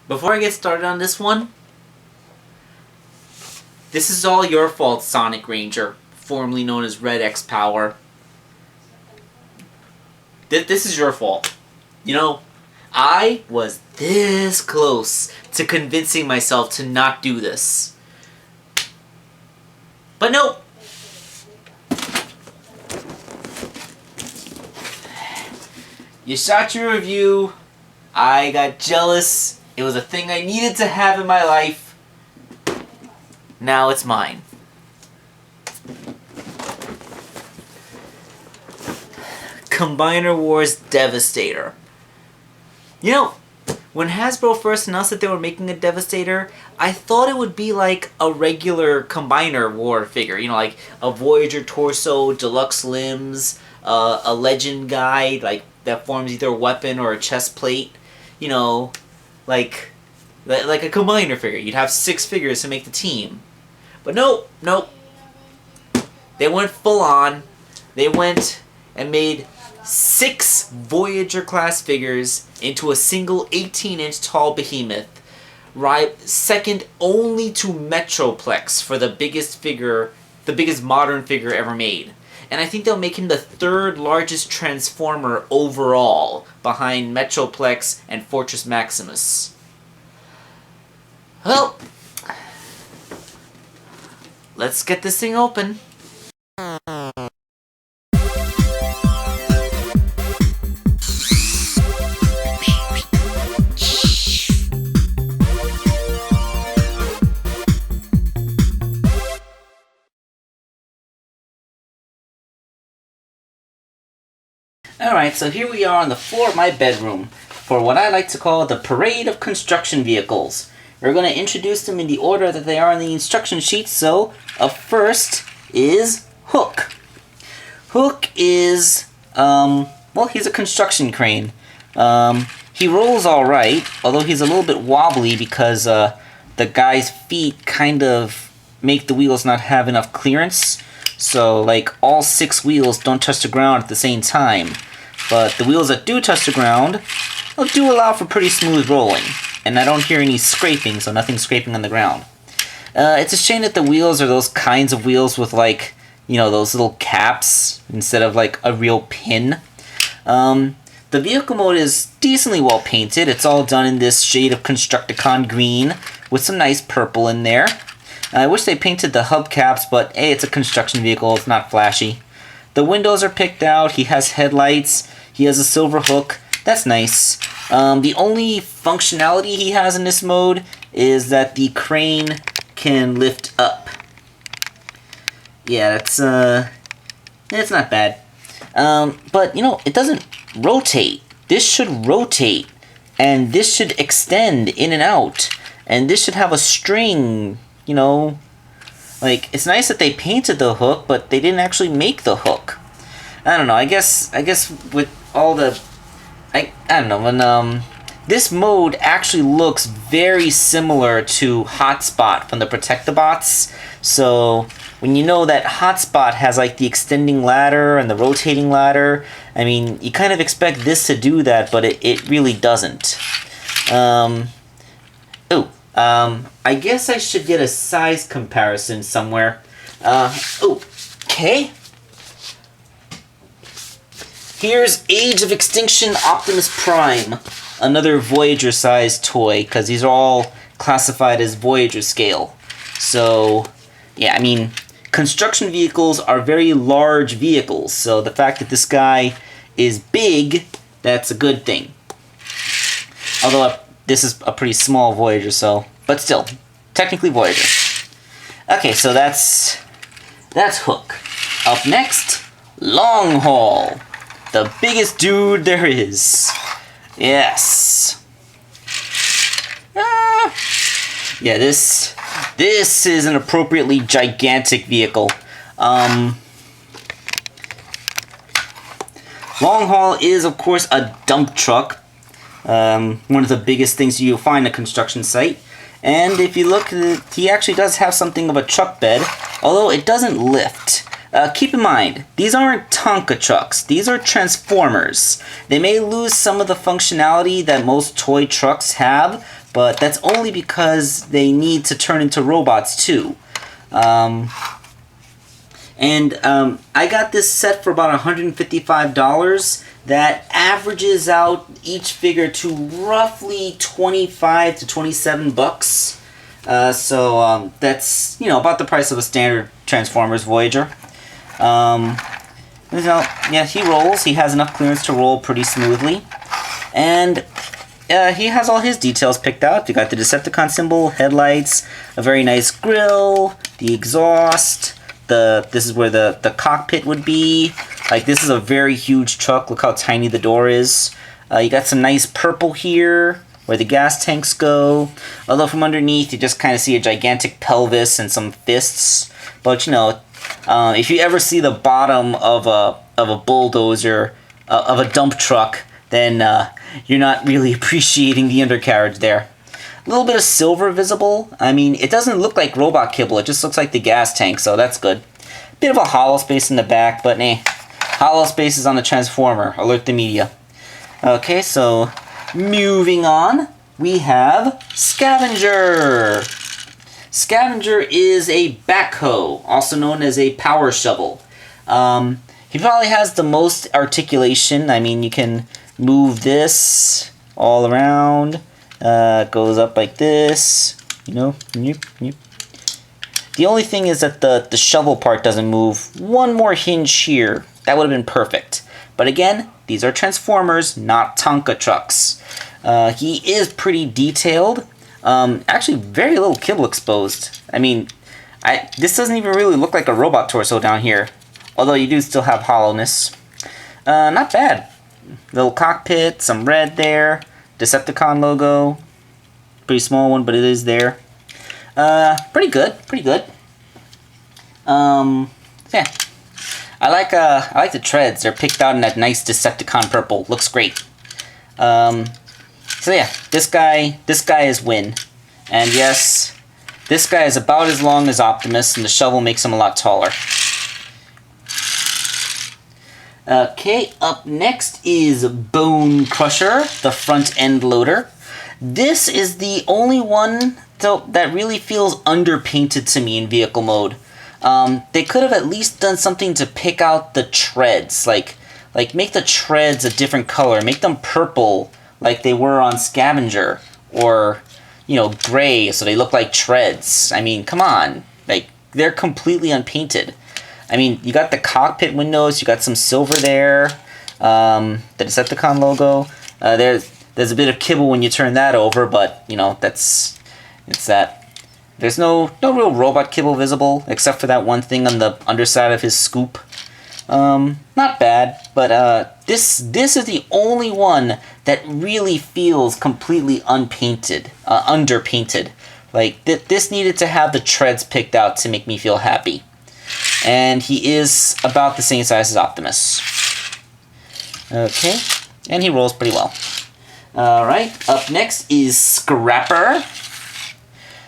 Before I get started on this one, this is all your fault, Sonic Ranger, formerly known as Red X Power. This is your fault. You know, I was this close to convincing myself to not do this. But nope. You shot your review. I got jealous. It was a thing I needed to have in my life. Now it's mine. Combiner Wars Devastator. You know, when Hasbro first announced that they were making a Devastator, I thought it would be like a regular Combiner War figure. You know, like a Voyager torso, deluxe limbs, a Legend guy, like that forms either a weapon or a chest plate. You know, like a Combiner figure. You'd have 6 figures to make the team. But nope. They went full on. They went and made 6 Voyager class figures into a single 18-inch tall behemoth, second only to Metroplex for the biggest modern figure ever made. And I think they'll make him the 3rd largest Transformer overall, behind Metroplex and Fortress Maximus. Well, let's get this thing open. Alright, so here we are on the floor of my bedroom for what I like to call the parade of construction vehicles. We're going to introduce them in the order that they are in the instruction sheet. So, up first is Hook. Hook is, well, he's a construction crane. He rolls alright, although he's a little bit wobbly because the guy's feet kind of make the wheels not have enough clearance. So, like, all 6 wheels don't touch the ground at the same time. But the wheels that do touch the ground do allow for pretty smooth rolling. And I don't hear any scraping, so nothing scraping on the ground. It's a shame that the wheels are those kinds of wheels with, like, you know, those little caps instead of, like, a real pin. The vehicle mode is decently well painted. It's all done in this shade of Constructicon green with some nice purple in there. I wish they painted the hubcaps, but hey, it's a construction vehicle, it's not flashy. The windows are picked out, he has headlights, he has a silver hook, that's nice. The only functionality he has in this mode is that the crane can lift up. Yeah, it's not bad. But, you know, it doesn't rotate. This should rotate, and this should extend in and out, and this should have a string. You know, like, it's nice that they painted the hook, but they didn't actually make the hook. I don't know, I guess with all the... I don't know, when, this mode actually looks very similar to Hotspot from the Protectobots. So, when you know that Hotspot has, like, the extending ladder and the rotating ladder, I mean, you kind of expect this to do that, but it really doesn't. I guess I should get a size comparison somewhere. Okay. Here's Age of Extinction Optimus Prime. Another Voyager-sized toy, because these are all classified as Voyager scale. So, yeah, I mean, construction vehicles are very large vehicles, so the fact that this guy is big, that's a good thing. Although, this is a pretty small Voyager, so... But still, technically Voyager. Okay, so that's Hook. Up next, Long Haul. The biggest dude there is. Yes. Yeah, this is an appropriately gigantic vehicle. Long Haul is, of course, a dump truck. One of the biggest things you'll find at a construction site. And if you look, he actually does have something of a truck bed, although it doesn't lift. Keep in mind, these aren't Tonka trucks. These are Transformers. They may lose some of the functionality that most toy trucks have, but that's only because they need to turn into robots too. I got this set for about $155. That averages out each figure to roughly 25 to 27 bucks. So that's, you know, about the price of a standard Transformers Voyager. Yeah, he rolls. He has enough clearance to roll pretty smoothly. And he has all his details picked out. You got the Decepticon symbol, headlights, a very nice grille, the exhaust. This is where the cockpit would be. Like, this is a very huge truck. Look how tiny the door is. You got some nice purple here, where the gas tanks go. Although from underneath, you just kind of see a gigantic pelvis and some fists. But, you know, if you ever see the bottom of a bulldozer, of a dump truck, then you're not really appreciating the undercarriage there. A little bit of silver visible. I mean, it doesn't look like robot kibble. It just looks like the gas tank, so that's good. Bit of a hollow space in the back, but nah. Hollow spaces on the Transformer. Alert the media. Okay, so moving on, we have Scavenger. Scavenger is a backhoe, also known as a power shovel. He probably has the most articulation. I mean, you can move this all around. Goes up like this, you know. The only thing is that the shovel part doesn't move. One more hinge here. That would have been perfect. But again, these are Transformers, not Tonka trucks. He is pretty detailed. Actually, very little kibble exposed. I mean, this doesn't even really look like a robot torso down here. Although you do still have hollowness. Not bad. Little cockpit, some red there. Decepticon logo. Pretty small one, but it is there. Pretty good. Pretty good. Yeah. I like the treads. They're picked out in that nice Decepticon purple. Looks great. So yeah, this guy is Win. And yes, this guy is about as long as Optimus, and the shovel makes him a lot taller. Okay, up next is Bone Crusher, the front end loader. This is the only one that really feels underpainted to me in vehicle mode. They could have at least done something to pick out the treads, like make the treads a different color, make them purple like they were on Scavenger, or, you know, gray so they look like treads. I mean, come on, like, they're completely unpainted. I mean, you got the cockpit windows, you got some silver there, the Decepticon logo. There's a bit of kibble when you turn that over, but, you know, it's that. There's no real robot kibble visible, except for that one thing on the underside of his scoop. Not bad, but this is the only one that really feels completely unpainted, underpainted. Like, this needed to have the treads picked out to make me feel happy. And he is about the same size as Optimus. Okay, and he rolls pretty well. Alright, up next is Scrapper.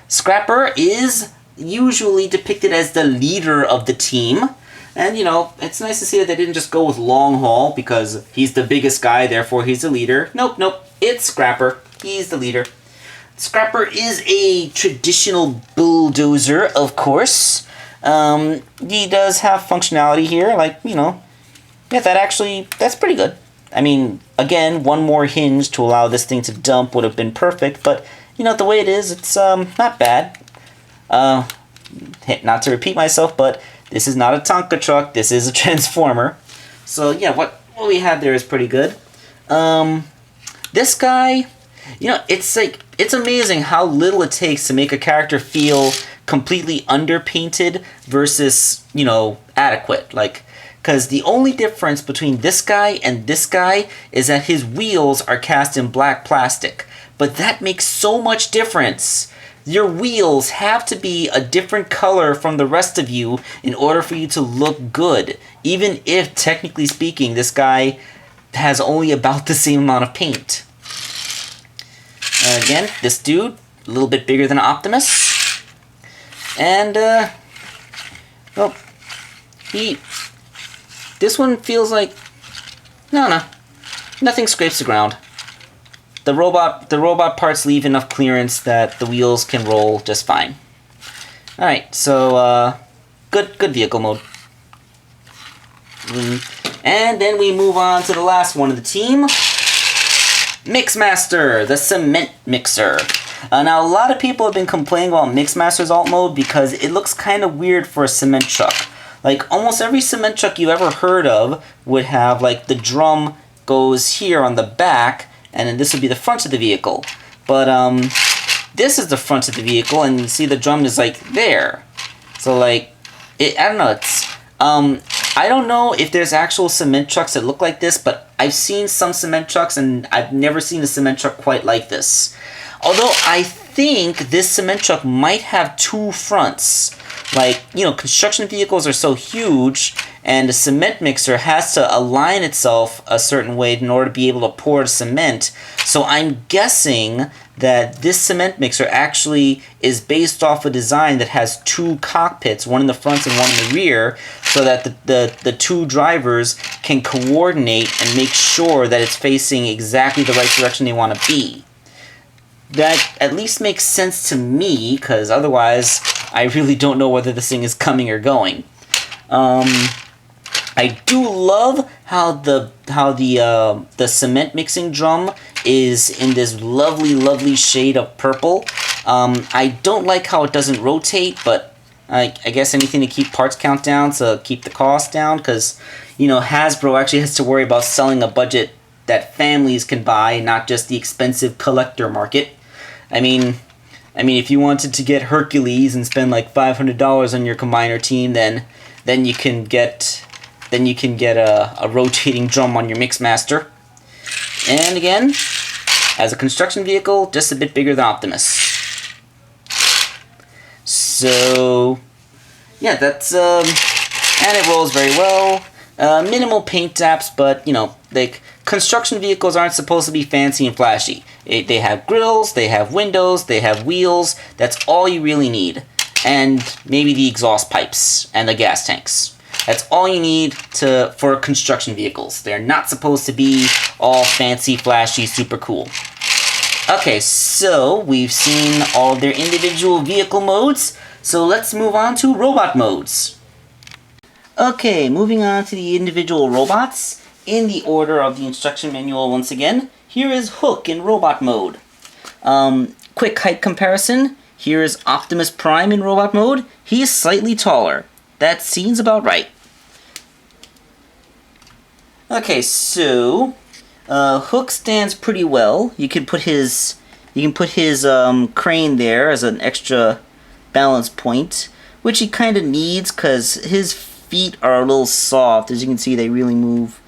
Scrapper is usually depicted as the leader of the team. And, you know, it's nice to see that they didn't just go with Long Haul because he's the biggest guy, therefore he's the leader. Nope, it's Scrapper. He's the leader. Scrapper is a traditional bulldozer, of course. He does have functionality here, like, you know, yeah, that's pretty good. I mean, again, one more hinge to allow this thing to dump would have been perfect, but, you know, the way it is, it's, not bad. Not to repeat myself, but this is not a Tonka truck, this is a Transformer. So, yeah, what we have there is pretty good. This guy, you know, it's amazing how little it takes to make a character feel completely underpainted versus, you know, adequate. Like, because the only difference between this guy and this guy is that his wheels are cast in black plastic. But that makes so much difference. Your wheels have to be a different color from the rest of you in order for you to look good. Even if, technically speaking, this guy has only about the same amount of paint. Again, this dude, a little bit bigger than Optimus. And, well, this one feels like, no, nothing scrapes the ground. the robot parts leave enough clearance that the wheels can roll just fine. All right, so good vehicle mode. And then we move on to the last one of the team, Mixmaster, the cement mixer. Now, a lot of people have been complaining about Mixmaster's alt mode because it looks kind of weird for a cement truck. Like, almost every cement truck you ever heard of would have, like, the drum goes here on the back, and then this would be the front of the vehicle. But, this is the front of the vehicle, and you see the drum is, like, there. So, like, I don't know, it's, I don't know if there's actual cement trucks that look like this, but I've seen some cement trucks, and I've never seen a cement truck quite like this. Although I think this cement truck might have two fronts. Like, you know, construction vehicles are so huge, and a cement mixer has to align itself a certain way in order to be able to pour cement. So I'm guessing that this cement mixer actually is based off a design that has two cockpits, one in the front and one in the rear, so that the two drivers can coordinate and make sure that it's facing exactly the right direction they want to be. That at least makes sense to me, because otherwise I really don't know whether this thing is coming or going. I do love how the cement mixing drum is in this lovely shade of purple. I don't like how it doesn't rotate, but I guess anything to keep parts count down, to keep the cost down, because, you know, Hasbro actually has to worry about selling a budget that families can buy, not just the expensive collector market. I mean, if you wanted to get Hercules and spend like $500 on your combiner team, then you can get a rotating drum on your Mixmaster. And again, as a construction vehicle, just a bit bigger than Optimus. So yeah, that's and it rolls very well. Minimal paint apps, but you know, like, construction vehicles aren't supposed to be fancy and flashy. They have grills, they have windows, they have wheels. That's all you really need. And maybe the exhaust pipes and the gas tanks. That's all you need for construction vehicles. They're not supposed to be all fancy, flashy, super cool. Okay, so we've seen all of their individual vehicle modes. So let's move on to robot modes. Okay, moving on to the individual robots. In the order of the instruction manual once again, here is Hook in robot mode. Quick height comparison. Here is Optimus Prime in robot mode. He is slightly taller. That seems about right. Okay, so Hook stands pretty well. You can put his crane there as an extra balance point, which he kind of needs because his feet are a little soft. As you can see, they really move.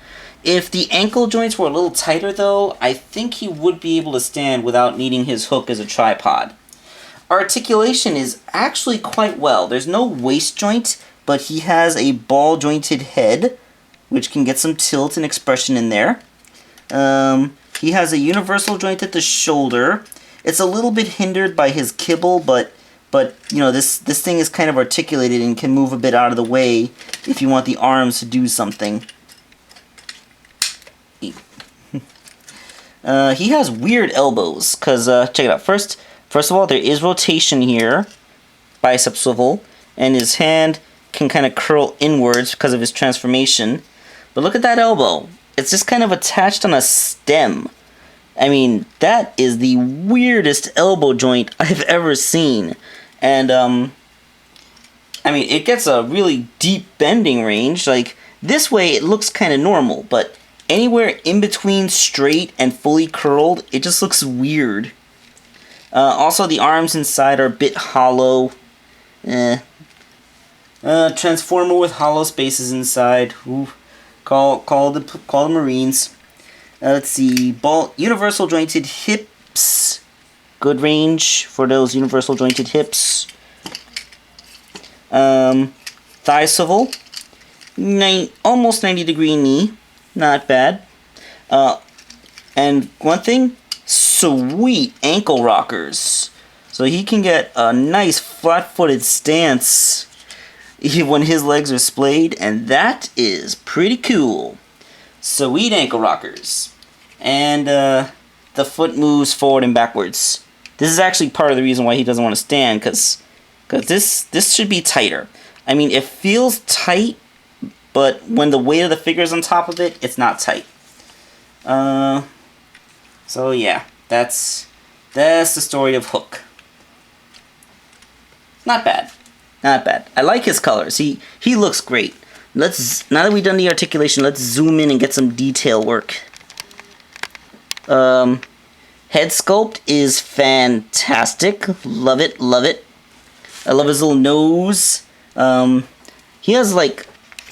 If the ankle joints were a little tighter, though, I think he would be able to stand without needing his hook as a tripod. Articulation is actually quite well. There's no waist joint, but he has a ball-jointed head, which can get some tilt and expression in there. He has a universal joint at the shoulder. It's a little bit hindered by his kibble, but you know, this thing is kind of articulated and can move a bit out of the way if you want the arms to do something. He has weird elbows, because, check it out. First of all, there is rotation here, bicep swivel, and his hand can kind of curl inwards because of his transformation. But look at that elbow. It's just kind of attached on a stem. I mean, that is the weirdest elbow joint I've ever seen. And, I mean, it gets a really deep bending range. Like, this way it looks kind of normal, but anywhere in between straight and fully curled, it just looks weird. Also, the arms inside are a bit hollow. Transformer with hollow spaces inside. Ooh. Call the Marines. Let's see. Universal jointed hips. Good range for those universal jointed hips. Thigh swivel. Almost 90-degree knee. Not bad. And one thing, sweet ankle rockers. So he can get a nice flat-footed stance when his legs are splayed, and that is pretty cool. Sweet ankle rockers. And the the foot moves forward and backwards. This is actually part of the reason why he doesn't want to stand, because this should be tighter. I mean, it feels tight, but when the weight of the figure is on top of it, it's not tight. So yeah, that's the story of Hook. Not bad. Not bad. I like his colors. He looks great. Now that we've done the articulation, let's zoom in and get some detail work. Head sculpt is fantastic. Love it, love it. I love his little nose. He has like,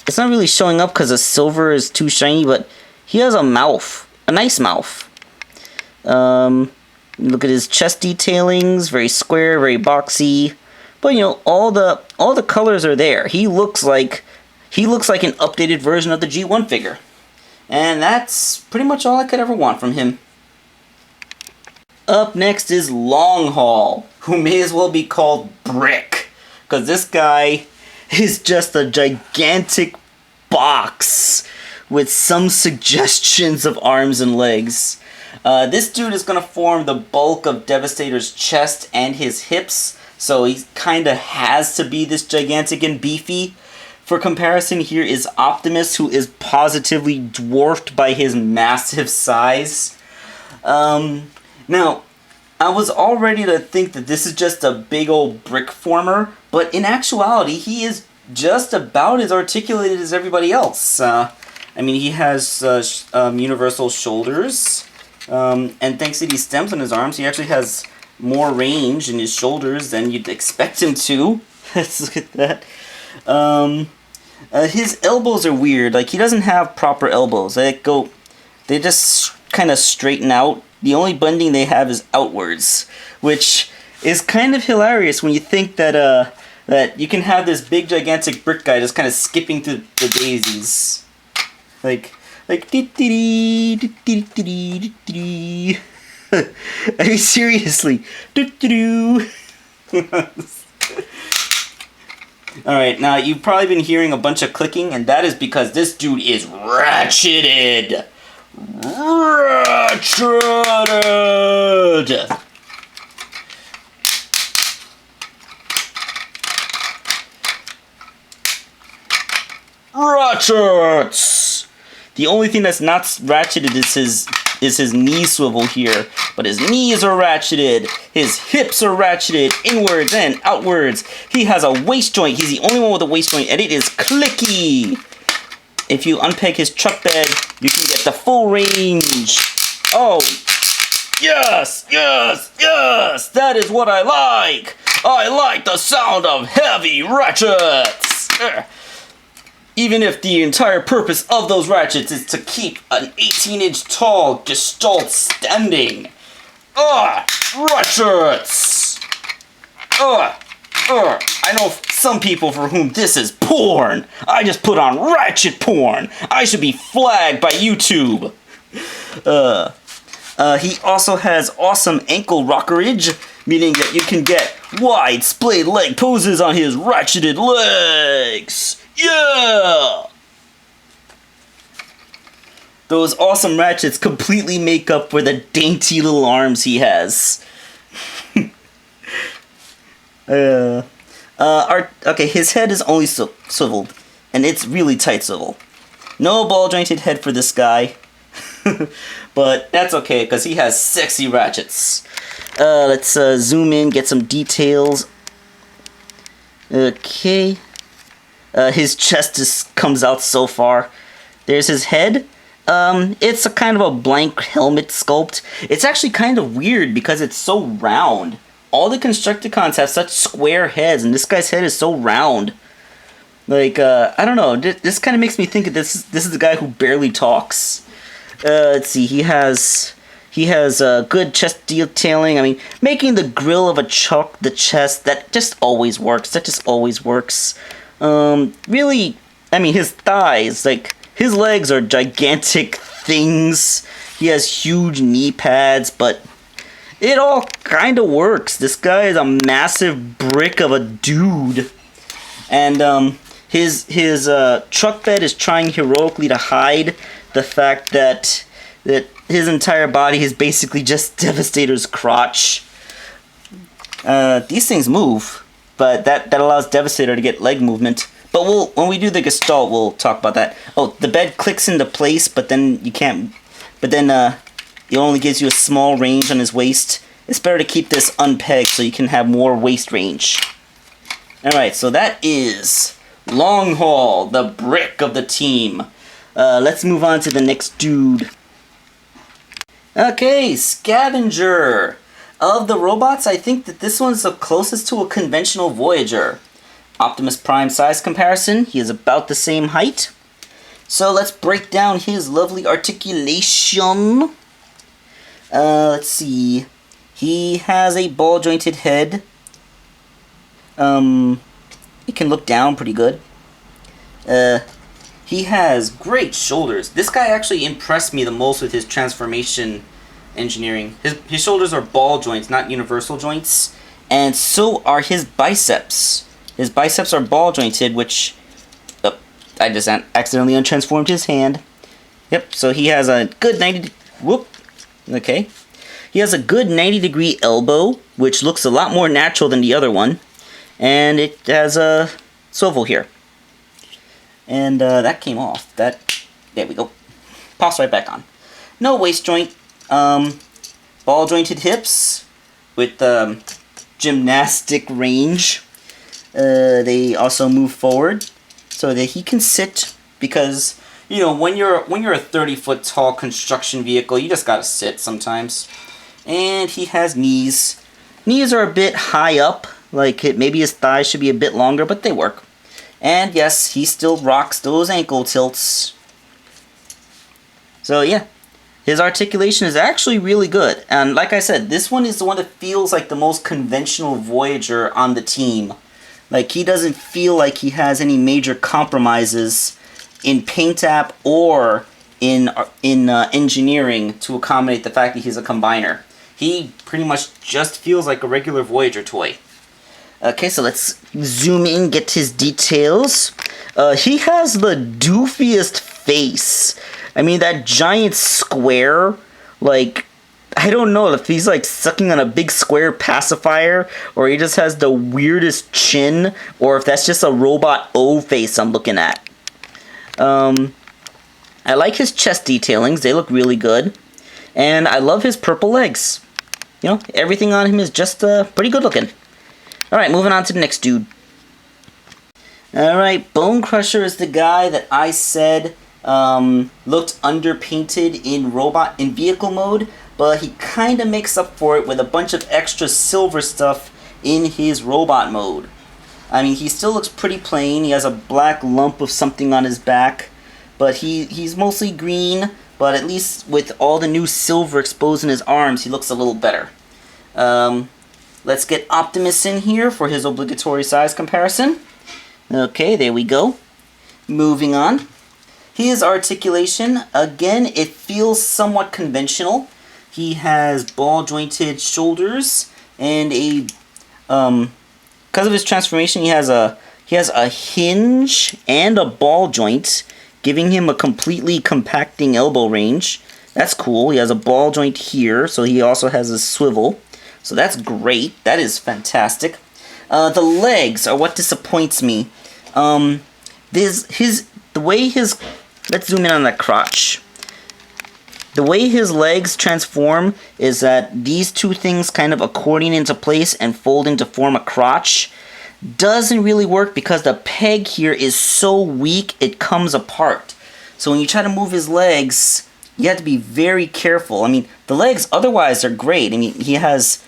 it's not really showing up because the silver is too shiny, but he has a mouth, a nice mouth. Look at his chest detailings, very square, very boxy. But you know, all the colors are there. He looks like an updated version of the G1 figure. And that's pretty much all I could ever want from him. Up next is Long Haul, who may as well be called Brick, because this guy is just a gigantic box with some suggestions of arms and legs. This dude is going to form the bulk of Devastator's chest and his hips, so he kind of has to be this gigantic and beefy. For comparison, here is Optimus, who is positively dwarfed by his massive size. Now, I was all ready to think that this is just a big old brick former, but in actuality, he is just about as articulated as everybody else. I mean, he has universal shoulders, and thanks to these stems on his arms, he actually has more range in his shoulders than you'd expect him to. Let's look at that. His elbows are weird. Like, he doesn't have proper elbows. They just kind of straighten out. The only bending they have is outwards, which is kind of hilarious when you think that that you can have this big gigantic brick guy just kind of skipping through the daisies, like I mean, seriously. Alright, now you've probably been hearing a bunch of clicking, and that is because this dude is ratcheted! Ratcheted! Ratchets! The only thing that's not ratcheted is his knee swivel here, but his knees are ratcheted, his hips are ratcheted inwards and outwards. He has a waist joint. He's the only one with a waist joint, and it is clicky. If you unpeg his truck bed, you can get the full range. Oh, yes, yes, yes! That is what I like! I like the sound of heavy ratchets! Even if the entire purpose of those ratchets is to keep an 18-inch tall gestalt standing. Ratchets! I know some people for whom this is porn. I just put on ratchet porn. I should be flagged by YouTube. He also has awesome ankle rockerage, meaning that you can get wide splayed leg poses on his ratcheted legs. Yeah! Those awesome ratchets completely make up for the dainty little arms he has. Okay, his head is only swiveled, and it's really tight swivel. No ball jointed head for this guy, but that's okay because he has sexy ratchets. Let's zoom in, get some details. Okay. His chest just comes out so far. There's his head. It's a kind of a blank helmet sculpt. It's actually kind of weird because it's so round. All the Constructicons have such square heads, and this guy's head is so round. Like, I don't know. This kind of makes me think that this is the guy who barely talks. Let's see. He has good chest detailing. I mean, making the grill of a chuck the chest, that just always works. That just always works. Really, I mean, his thighs, like, his legs are gigantic things. He has huge knee pads, but it all kind of works. This guy is a massive brick of a dude. And, his truck bed is trying heroically to hide the fact that his entire body is basically just Devastator's crotch. These things move, but that allows Devastator to get leg movement. But when we do the Gestalt, we'll talk about that. Oh, the bed clicks into place, but then you can't. But then it only gives you a small range on his waist. It's better to keep this unpegged so you can have more waist range. Alright, so that is Long Haul, the brick of the team. Let's move on to the next dude. Okay, Scavenger. Of the robots, I think that this one's the closest to a conventional Voyager. Optimus Prime size comparison, he is about the same height. So let's break down his lovely articulation. Let's see. He has a ball-jointed head. He can look down pretty good. He has great shoulders. This guy actually impressed me the most with his transformation engineering. His shoulders are ball joints, not universal joints. And so are his biceps. His biceps are ball jointed, which... I just accidentally untransformed his hand. Yep, so he has a good 90... Whoop. Okay. He has a good 90-degree elbow, which looks a lot more natural than the other one. And it has a swivel here. And that came off. There we go. Pops right back on. No waist joint. Ball jointed hips with gymnastic range. They also move forward so that he can sit, because you know when you're a 30-foot tall construction vehicle, you just gotta sit sometimes. And he has knees. Knees are a bit high up, like maybe his thighs should be a bit longer, but they work. And yes, he still rocks those ankle tilts. So yeah, his articulation is actually really good. And like I said, this one is the one that feels like the most conventional Voyager on the team. Like, he doesn't feel like he has any major compromises in paint app or in engineering to accommodate the fact that he's a combiner. He pretty much just feels like a regular Voyager toy. Okay, so let's zoom in, get his details. He has the doofiest face. I mean, that giant square, like, I don't know if he's like sucking on a big square pacifier, or he just has the weirdest chin, or if that's just a robot O face I'm looking at. I like his chest detailings, they look really good. And I love his purple legs. You know, everything on him is just pretty good looking. Alright, moving on to the next dude. Alright, Bone Crusher is the guy that I said looked underpainted in vehicle mode, but he kind of makes up for it with a bunch of extra silver stuff in his robot mode. I mean, he still looks pretty plain. He has a black lump of something on his back, but he's mostly green, but at least with all the new silver exposed in his arms, he looks a little better. Let's get Optimus in here for his obligatory size comparison. Okay, there we go. Moving on. His articulation, again, it feels somewhat conventional. He has ball-jointed shoulders and a, because of his transformation, he has a hinge and a ball joint, giving him a completely compacting elbow range. That's cool. He has a ball joint here, so he also has a swivel. So that's great. That is fantastic. The legs are what disappoints me. Let's zoom in on that crotch. The way his legs transform is that these two things kind of accordion into place and fold in to form a crotch. Doesn't really work because the peg here is so weak it comes apart. So when you try to move his legs, you have to be very careful. I mean, the legs otherwise are great. I mean, he has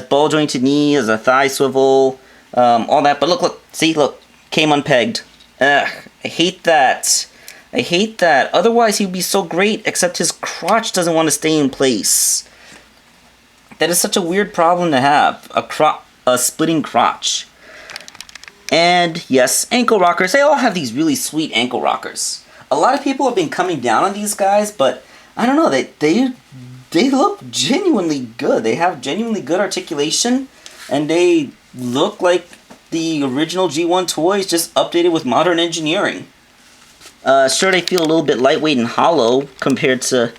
ball jointed knee, has a thigh swivel, all that. But look, came unpegged. Ugh, I hate that. I hate that. Otherwise, he'd be so great, except his crotch doesn't want to stay in place. That is such a weird problem to have, a splitting crotch. And yes, ankle rockers. They all have these really sweet ankle rockers. A lot of people have been coming down on these guys, but I don't know. They look genuinely good. They have genuinely good articulation, and they look like the original G1 toys, just updated with modern engineering. Sure, they feel a little bit lightweight and hollow compared to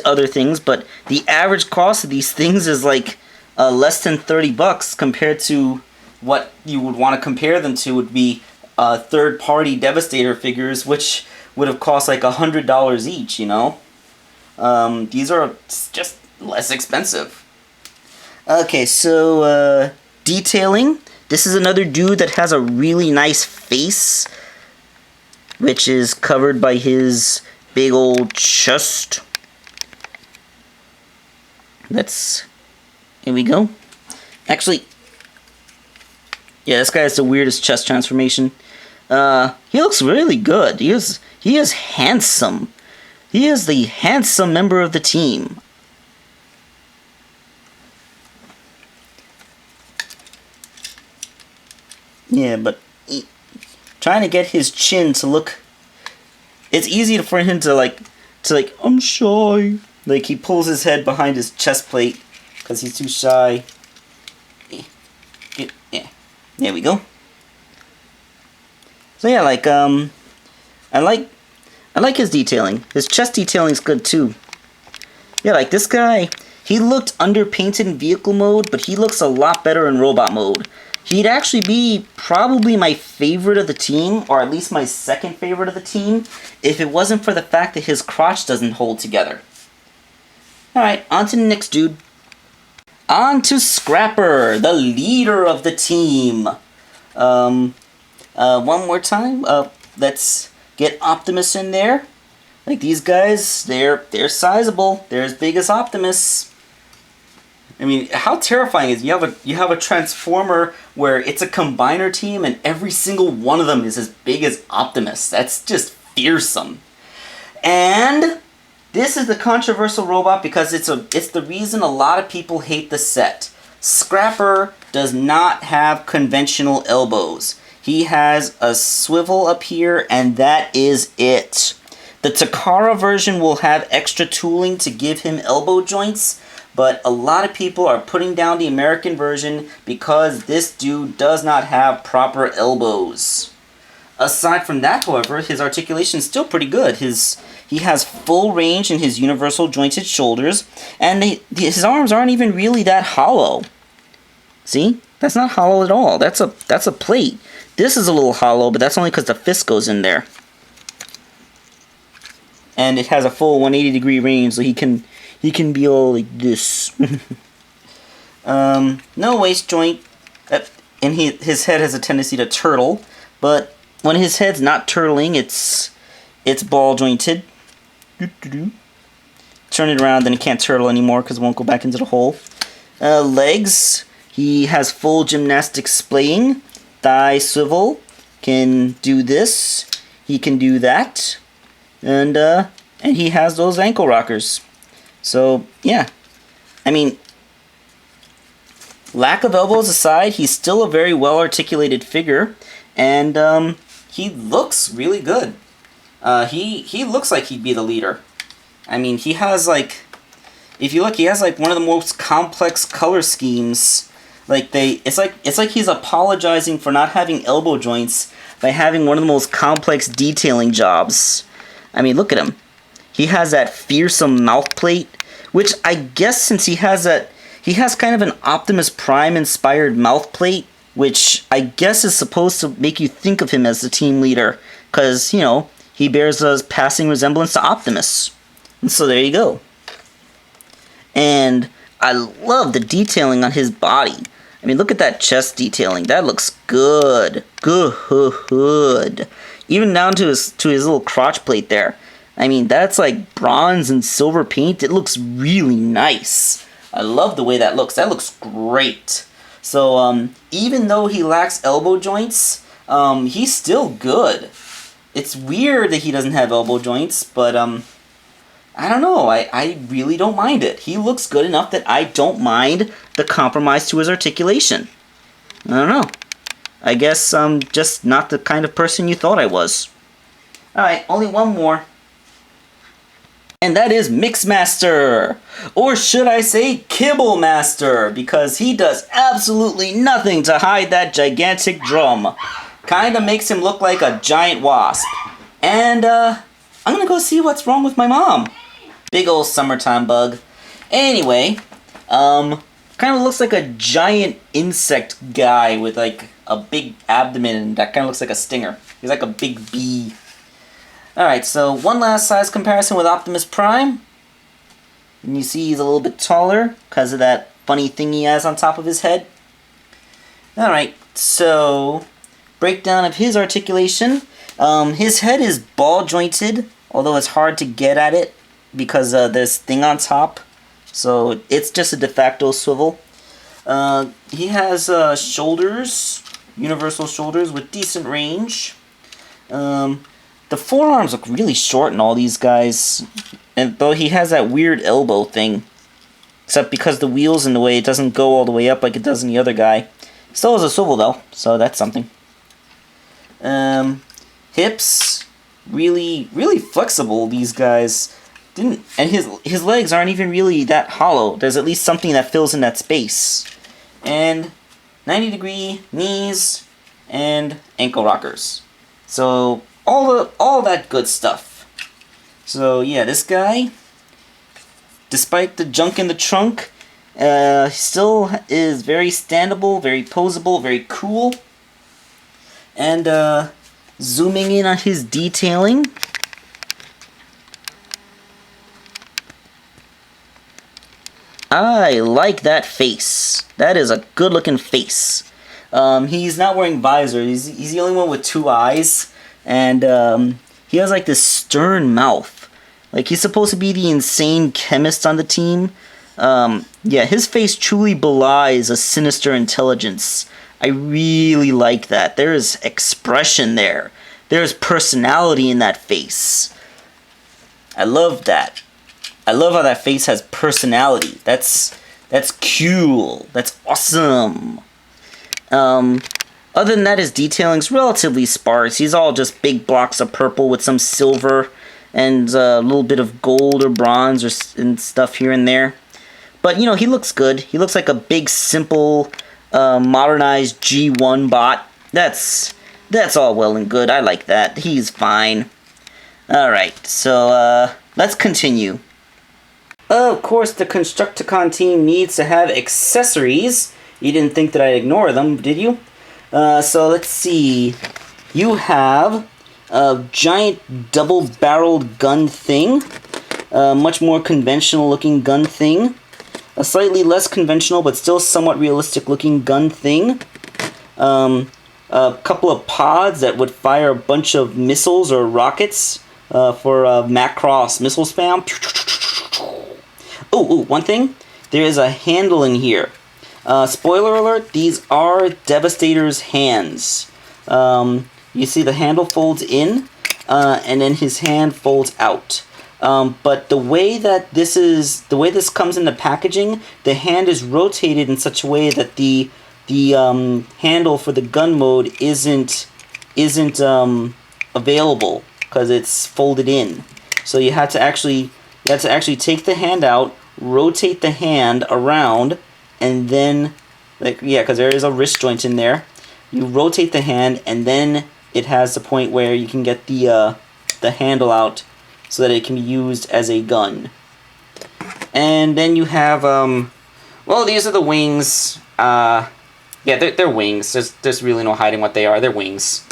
other things, but the average cost of these things is like less than $30 compared to what you would want to compare them to would be third-party Devastator figures, which would have cost like $100 each, you know? These are just less expensive. Okay, so detailing. This is another dude that has a really nice face, which is covered by his big old chest. Here we go. Actually, yeah, this guy has the weirdest chest transformation. He looks really good. He is handsome. He is the handsome member of the team. Yeah, but trying to get his chin to look... It's easy for him to like, I'm shy. Like, he pulls his head behind his chest plate because he's too shy. Yeah, there we go. So yeah, like, I like his detailing. His chest detailing is good too. Yeah, like this guy, he looked underpainted in vehicle mode, but he looks a lot better in robot mode. He'd actually be probably my favorite of the team, or at least my second favorite of the team, if it wasn't for the fact that his crotch doesn't hold together. Alright, on to the next dude. On to Scrapper, the leader of the team. One more time, let's get Optimus in there. Like, these guys, they're sizable. They're as big as Optimus. I mean, how terrifying is it? You have a Transformer where it's a combiner team and every single one of them is as big as Optimus. That's just fearsome. And this is the controversial robot because it's the reason a lot of people hate the set. Scrapper does not have conventional elbows. He has a swivel up here and that is it. The Takara version will have extra tooling to give him elbow joints, but a lot of people are putting down the American version because this dude does not have proper elbows. Aside from that, however, his articulation is still pretty good. He has full range in his universal jointed shoulders, and his arms aren't even really that hollow. See? That's not hollow at all. That's a plate. This is a little hollow, but that's only because the fist goes in there. And it has a full 180-degree range, so he can be all like this. No waist joint, and his head has a tendency to turtle, but when his head's not turtling, it's ball jointed. Turn it around, then it can't turtle anymore because it won't go back into the hole. Legs, he has full gymnastic splaying. Thigh swivel, can do this. He can do that. And he has those ankle rockers. So, yeah. I mean, lack of elbows aside, he's still a very well-articulated figure. And he looks really good. He looks like he'd be the leader. I mean, he has, like... If you look, he has, like, one of the most complex color schemes. Like, it's like he's apologizing for not having elbow joints by having one of the most complex detailing jobs. I mean, look at him. He has that fearsome mouth plate, which I guess since he has kind of an Optimus Prime inspired mouth plate, which I guess is supposed to make you think of him as the team leader, because, you know, he bears a passing resemblance to Optimus. And so there you go. And I love the detailing on his body. I mean, look at that chest detailing. That looks good. Good. Even down to his little crotch plate there. I mean, that's like bronze and silver paint. It looks really nice. I love the way that looks. That looks great. So, even though he lacks elbow joints, he's still good. It's weird that he doesn't have elbow joints, but, I don't know. I really don't mind it. He looks good enough that I don't mind the compromise to his articulation. I don't know. I guess I'm just not the kind of person you thought I was. Alright, only one more. And that is Mixmaster. Or should I say Kibble Master, because he does absolutely nothing to hide that gigantic drum. Kinda makes him look like a giant wasp. And I'm gonna go see what's wrong with my mom. Big old summertime bug. Anyway, kind of looks like a giant insect guy with like a big abdomen, and that kind of looks like a stinger. He's like a big bee. Alright, so one last size comparison with Optimus Prime. And you see he's a little bit taller because of that funny thing he has on top of his head. Alright, so breakdown of his articulation. His head is ball jointed, although it's hard to get at it because of this thing on top. So it's just a de facto swivel. He has shoulders, universal shoulders with decent range. The forearms look really short in all these guys, and though he has that weird elbow thing, except because the wheel's in the way, it doesn't go all the way up like it does in the other guy. Still has a swivel though, so that's something. Hips, really flexible. These guys and his legs aren't even really that hollow. There's at least something that fills in that space. And 90-degree knees and ankle rockers. So all that good stuff. So yeah, this guy, despite the junk in the trunk, still is very standable, very posable, very cool. And zooming in on his detailing, I like that face. That is a good looking face. He's not wearing visor. He's the only one with 2 eyes. And he has like this stern mouth. Like he's supposed to be the insane chemist on the team. Yeah, his face truly belies a sinister intelligence. I really like that. There is expression there. There's personality in that face. I love that. I love how that face has personality. That's cool. That's awesome. Other than that, his detailing's relatively sparse. He's all just big blocks of purple with some silver and a little bit of gold or bronze and stuff here and there. But, you know, he looks good. He looks like a big, simple, modernized G1 bot. That's all well and good. I like that. He's fine. Alright, so, let's continue. Of course, the Constructicon team needs to have accessories. You didn't think that I'd ignore them, did you? So let's see. You have a giant double-barreled gun thing. Much more conventional-looking gun thing. A slightly less conventional, but still somewhat realistic-looking gun thing. A couple of pods that would fire a bunch of missiles or rockets for Macross missile spam. Oh, one thing. There is a handle in here. Spoiler alert, these are Devastator's hands. You see the handle folds in, and then his hand folds out. But the way this comes in the packaging, the hand is rotated in such a way that the handle for the gun mode isn't available because it's folded in. So you had to actually take the hand out, rotate the hand around, and then, because there is a wrist joint in there, you rotate the hand, and then it has the point where you can get the handle out so that it can be used as a gun. And then you have, well, these are the wings. Yeah, they're wings. There's really no hiding what they are. They're wings.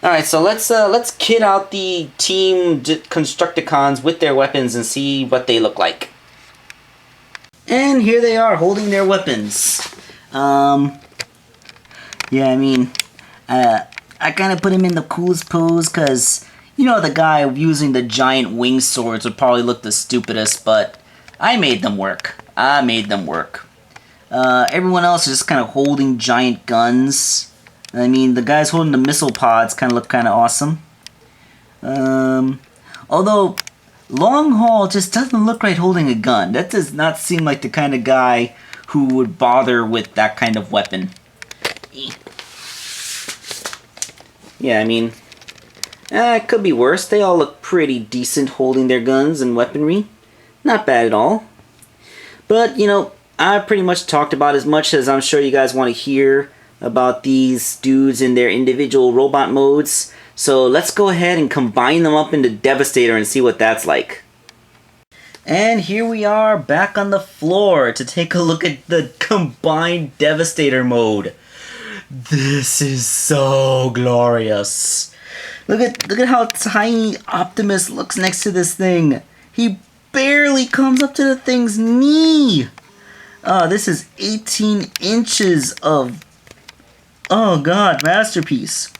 Alright, so let's kit out the Team Constructicons with their weapons and see what they look like. And here they are, holding their weapons. Yeah, I mean, I kind of put him in the coolest pose because, you know, the guy using the giant wing swords would probably look the stupidest, but I made them work. Everyone else is just kind of holding giant guns. I mean, the guys holding the missile pods kind of look kind of awesome. Although, Long Haul just doesn't look right holding a gun. That does not seem like the kind of guy who would bother with that kind of weapon. Yeah, I mean, it could be worse. They all look pretty decent holding their guns and weaponry. Not bad at all. But, you know, I pretty much talked about as much as I'm sure you guys want to hear about these dudes in their individual robot modes. So let's go ahead and combine them up into Devastator and see what that's like. And here we are back on the floor to take a look at the combined Devastator mode. This is so glorious. Look at how tiny Optimus looks next to this thing. He barely comes up to the thing's knee. This is 18 inches of, oh god, Masterpiece.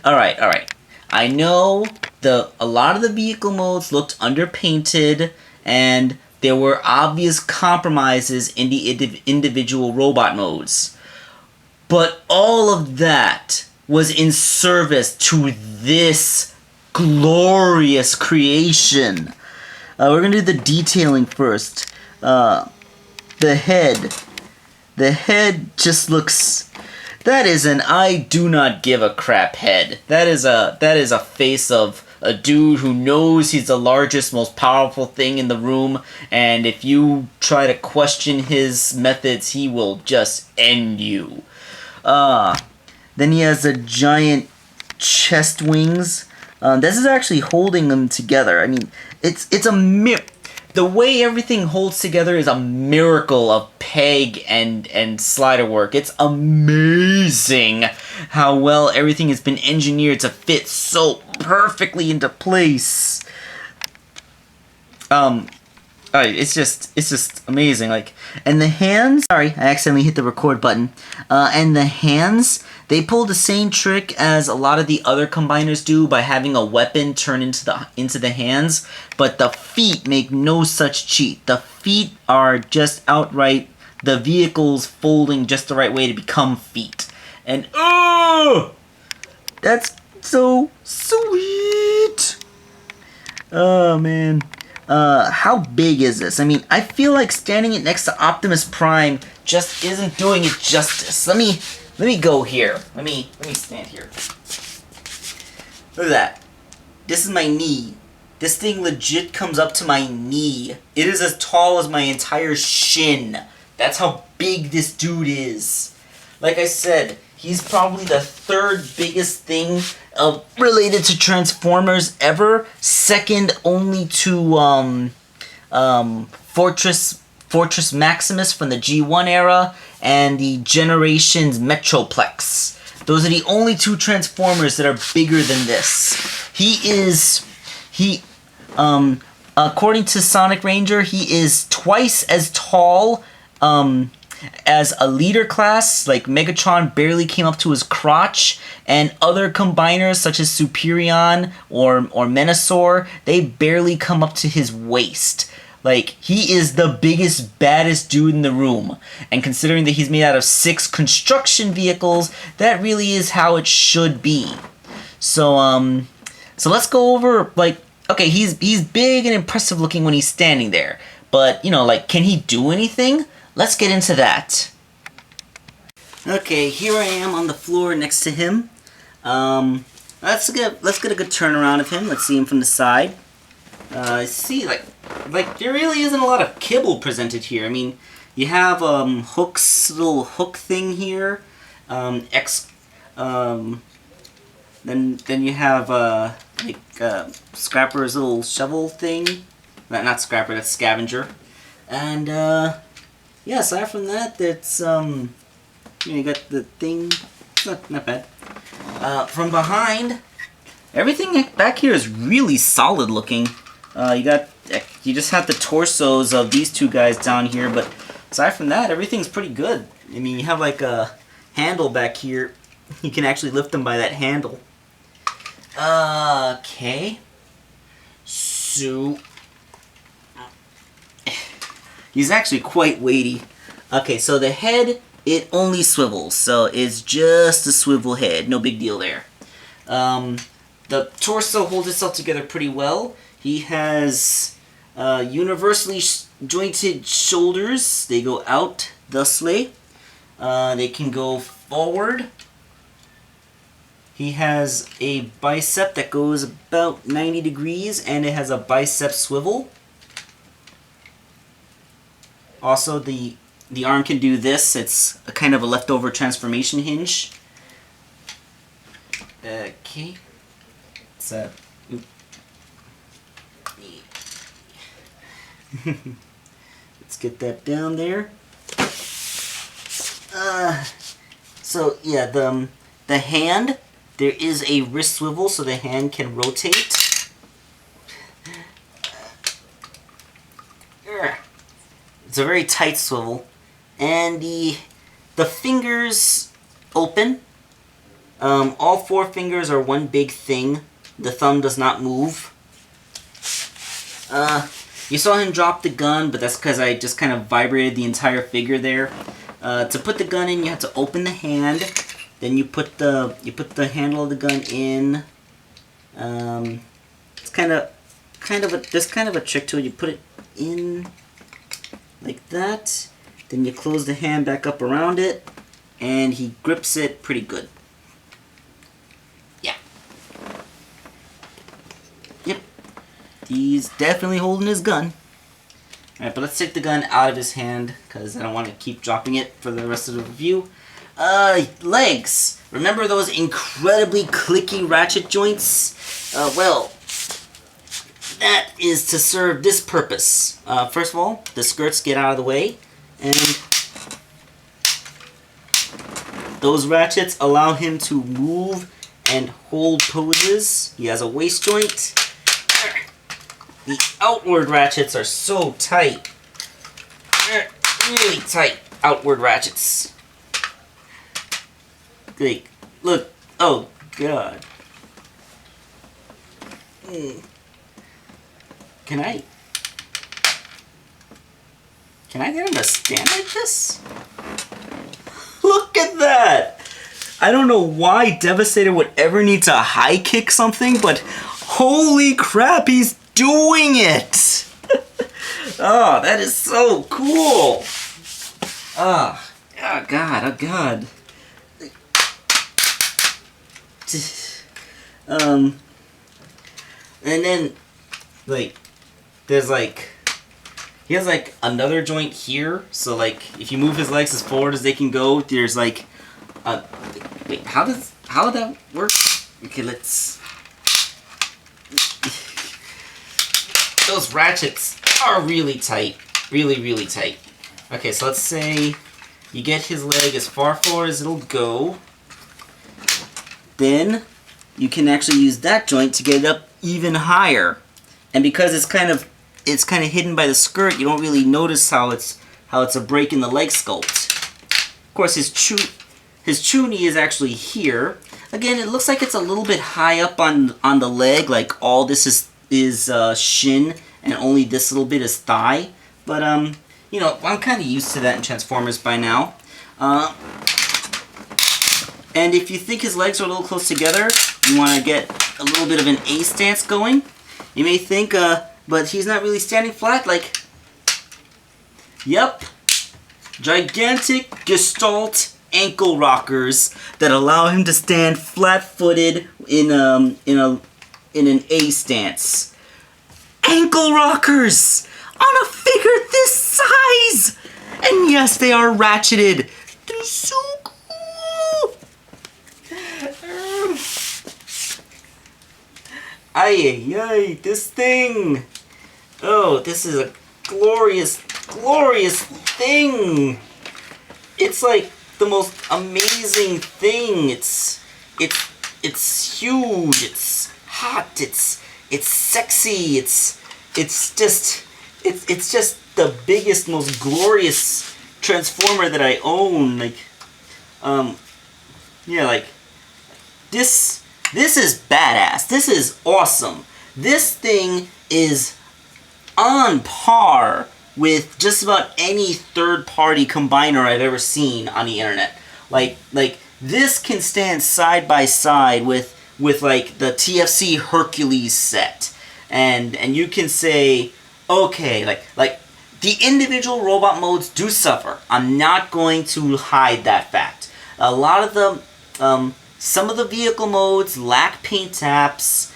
Alright. I know a lot of the vehicle modes looked underpainted, and there were obvious compromises in the individual robot modes. But all of that was in service to this glorious creation. We're going to do the detailing first. The head. The head just looks... That is an I do not give a crap head. That is a face of a dude who knows he's the largest, most powerful thing in the room, and if you try to question his methods, he will just end you. Then he has a giant chest wings. This is actually holding them together. I mean, it's a the way everything holds together is a miracle of peg and slider work. It's amazing how well everything has been engineered to fit so perfectly into place. It's just amazing. Like, and the hands. Sorry, I accidentally hit the record button. And the hands, they pull the same trick as a lot of the other combiners do by having a weapon turn into the hands. But the feet make no such cheat. The feet are just outright the vehicles folding just the right way to become feet. And oh, that's so sweet. Oh man. How big is this? I mean, I feel like standing it next to Optimus Prime just isn't doing it justice. Let me go here. Let me stand here. Look at that. This is my knee. This thing legit comes up to my knee. It is as tall as my entire shin. That's how big this dude is. Like I said, he's probably the third biggest thing related to Transformers ever, second only to Fortress Maximus from the G1 era and the Generations Metroplex. Those are the only two Transformers that are bigger than this. According to Sonic Ranger, he is twice as tall as a leader class, like Megatron barely came up to his crotch, and other combiners such as Superion or Menasor, they barely come up to his waist. Like, he is the biggest, baddest dude in the room. And considering that he's made out of 6 construction vehicles, that really is how it should be. So let's go over, like, okay, he's big and impressive looking when he's standing there. But, you know, like, can he do anything? Let's get into that. Okay, here I am on the floor next to him. Let's get a good turnaround of him. Let's see him from the side. See, like there really isn't a lot of kibble presented here. I mean, you have Hook's little hook thing here. Then you have Scrapper's little shovel thing. Not Scrapper, that's Scavenger. And yeah, aside from that, that's you got the thing. It's not bad. From behind, everything back here is really solid looking. You just have the torsos of these two guys down here, but aside from that, everything's pretty good. I mean, you have like a handle back here. You can actually lift them by that handle. Okay. So he's actually quite weighty. Okay, so the head, it only swivels, so it's just a swivel head. No big deal there. The torso holds itself together pretty well. He has universally jointed shoulders. They go out thusly. They can go forward. He has a bicep that goes about 90 degrees, and it has a bicep swivel. Also, the the arm can do this. It's a kind of a leftover transformation hinge. Okay. Let's get that down there. So yeah, the hand, there is a wrist swivel so the hand can rotate. It's a very tight swivel, and the fingers open. All 4 fingers are one big thing. The thumb does not move. You saw him drop the gun, but that's because I just kind of vibrated the entire figure there. To put the gun in, you have to open the hand. Then you put the handle of the gun in. It's there's kind of a trick to it. You put it in like that. Then you close the hand back up around it, and he grips it pretty good. Yeah. Yep. He's definitely holding his gun. Alright, but let's take the gun out of his hand, because I don't want to keep dropping it for the rest of the review. Legs. Remember those incredibly clicky ratchet joints? Well, that is to serve this purpose. First of all, the skirts get out of the way, and those ratchets allow him to move and hold poses. He has a waist joint. The outward ratchets are so tight. Really tight outward ratchets. Like, look. Oh, God. Can I get him to stand like this? Look at that! I don't know why Devastator would ever need to high kick something, but holy crap, he's doing it! Oh, that is so cool! Oh God, oh God. And then, like, there's like, he has like another joint here, so like, if you move his legs as forward as they can go, there's like, wait, how would that work? Okay, let's, those ratchets are really tight, really tight. Okay, so let's say you get his leg as far forward as it'll go, then you can actually use that joint to get it up even higher. And because it's kind of hidden by the skirt, you don't really notice how it's a break in the leg sculpt. Of course, his chuni is actually here. Again, it looks like it's a little bit high up on the leg, like all this is shin and only this little bit is thigh. But you know, I'm kind of used to that in Transformers by now. And if you think his legs are a little close together, you want to get a little bit of an A stance going. You may think, but he's not really standing flat, like, yep, gigantic Gestalt ankle rockers that allow him to stand flat-footed in an A stance. Ankle rockers on a figure this size, and yes, they are ratcheted. They're so cool. Ay, this thing. Oh, this is a glorious thing. It's like the most amazing thing. It's huge. It's hot. It's sexy. It's just the biggest, most glorious Transformer that I own. Like, yeah, like this is badass. This is awesome. This thing is on par with just about any third-party combiner I've ever seen on the internet. Like this can stand side by side with like the TFC Hercules set, and you can say, okay, like the individual robot modes do suffer. I'm not going to hide that fact. A lot of them, some of the vehicle modes lack paint taps.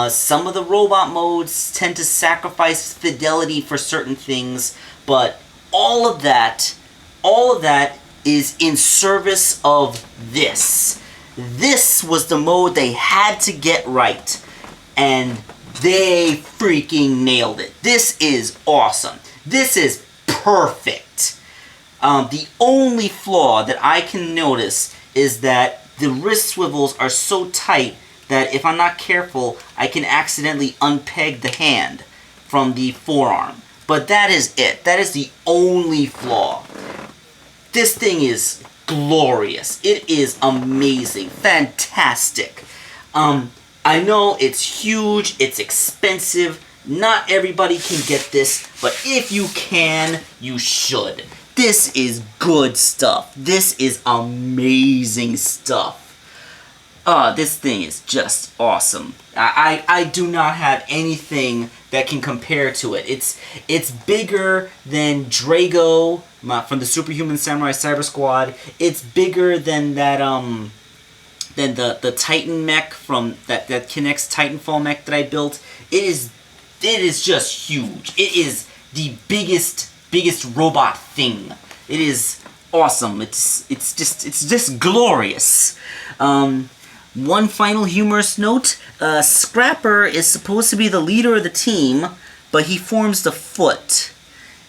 Some of the robot modes tend to sacrifice fidelity for certain things, but all of that all of that is in service of this. This was the mode they had to get right, and they freaking nailed it. This is awesome. This is perfect. The only flaw that I can notice is that the wrist swivels are so tight that if I'm not careful, I can accidentally unpeg the hand from the forearm. But that is it. That is the only flaw. This thing is glorious. It is amazing. Fantastic. I know it's huge. It's expensive. Not everybody can get this, but if you can, you should. This is good stuff. This is amazing stuff. This thing is just awesome. I do not have anything that can compare to it. It's bigger than Drago from the Superhuman Samurai Cyber Squad. It's bigger than that than the Titan mech from that connects Titanfall mech that I built. It is just huge. It is the biggest robot thing. It is awesome. It's just glorious. One final humorous note, Scrapper is supposed to be the leader of the team, but he forms the foot.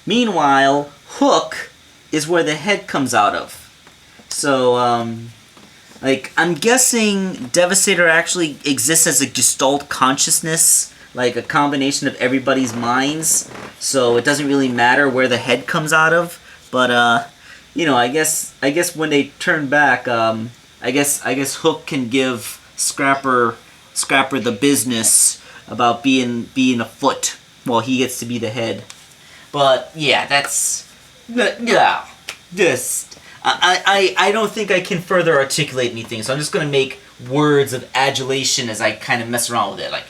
Meanwhile, Hook is where the head comes out of. So, like, I'm guessing Devastator actually exists as a Gestalt consciousness, like a combination of everybody's minds, so it doesn't really matter where the head comes out of, but, you know, I guess when they turn back, I guess Hook can give Scrapper the business about being a foot while he gets to be the head. But yeah, I don't think I can further articulate anything, so I'm just gonna make words of adulation as I kind of mess around with it, like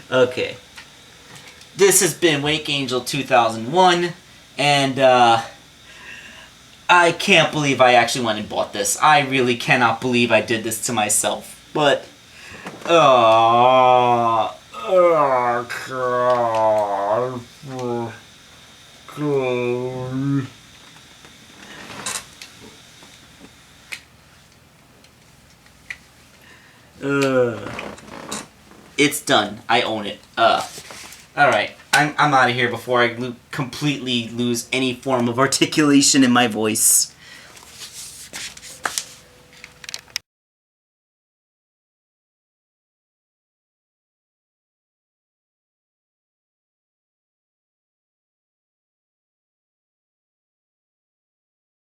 Okay. This has been Wakeangel2K1, and I can't believe I actually went and bought this. I really cannot believe I did this to myself. But it's done. I own it. Alright. I'm out of here before I completely lose any form of articulation in my voice.